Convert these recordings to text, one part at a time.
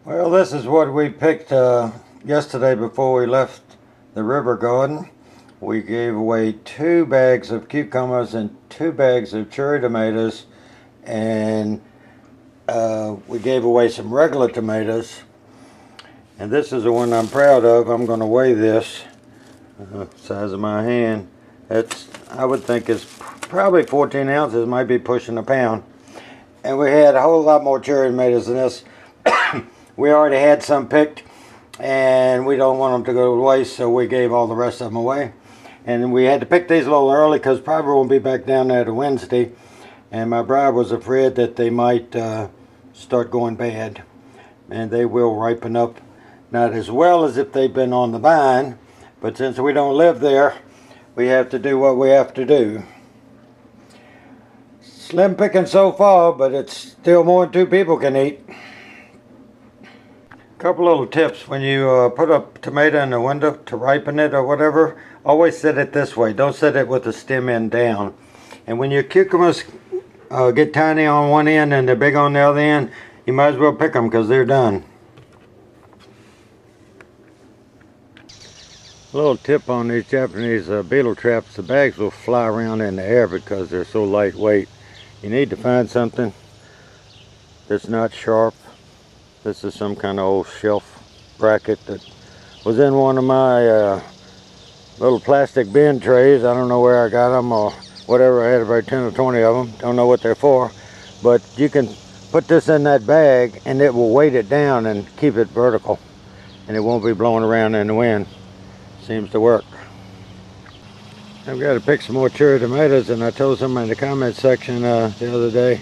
Well, this is what we picked yesterday before we left the river garden. We gave away 2 bags of cucumbers and 2 bags of cherry tomatoes, and we gave away some regular tomatoes. And this is the one I'm proud of. I'm going to weigh this, size of my hand. I would think it's probably 14 ounces, might be pushing a pound. And we had a whole lot more cherry tomatoes than this. We already had some picked, and we don't want them to go to waste, so we gave all the rest of them away. And we had to pick these a little early because probably won't be back down there to Wednesday. And my bride was afraid that they might start going bad. And they will ripen up, not as well as if they've been on the vine, but since we don't live there, we have to do what we have to do. Slim picking so far, but it's still more than 2 people can eat. Couple little tips: when you put a tomato in the window to ripen it or whatever, always set it this way. Don't set it with the stem end down. And when your cucumbers get tiny on one end and they're big on the other end, you might as well pick them because they're done. A little tip on these Japanese beetle traps: the bags will fly around in the air because they're so lightweight. You need to find something that's not sharp. This is some kind of old shelf bracket that was in one of my little plastic bin trays. I don't know where I got them or whatever. I had about 10 or 20 of them. Don't know what they're for. But you can put this in that bag and it will weight it down and keep it vertical. And it won't be blowing around in the wind. Seems to work. I've got to pick some more cherry tomatoes, and I told someone in the comment section the other day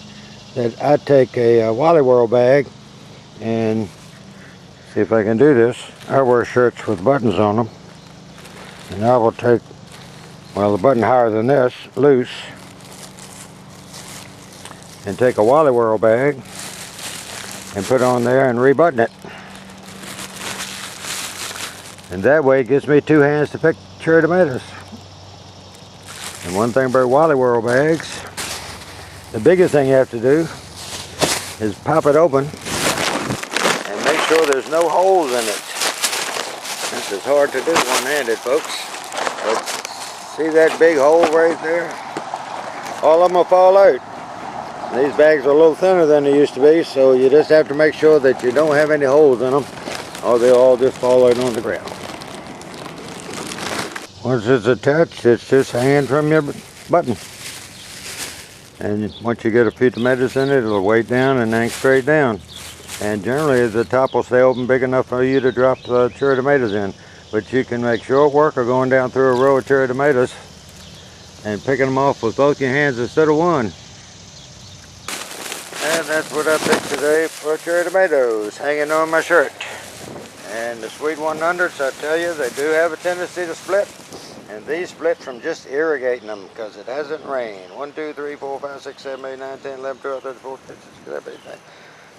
that I take a Wally World bag and see if I can do this. I wear shirts with buttons on them, and I will take, well, the button higher than this, loose, and take a Wally World bag and put it on there and rebutton it. And that way it gives me 2 hands to pick cherry tomatoes. And one thing about Wally World bags, the biggest thing you have to do is pop it open and make sure there's no holes in it. This is hard to do one-handed, folks. But see that big hole right there? All of them will fall out. These bags are a little thinner than they used to be, so you just have to make sure that you don't have any holes in them, or they'll all just fall out on the ground. Once it's attached, it's just hanging from your button. And once you get a few tomatoes in it, it'll weight down and hang straight down. And generally the top will stay open big enough for you to drop the cherry tomatoes in. But you can make short work of going down through a row of cherry tomatoes and picking them off with both your hands instead of one. And that's what I picked today for cherry tomatoes, hanging on my shirt. And the sweet 100s, I tell you, they do have a tendency to split. And these split from just irrigating them because it hasn't rained. 1, 2, 3, 4, 5, 6, 7, 8, 9, 10, 11, 12, 13, 14, 15, 16, 17, 18.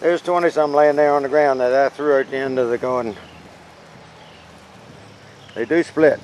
There's 20 some laying there on the ground that I threw at the end of the garden. They do split.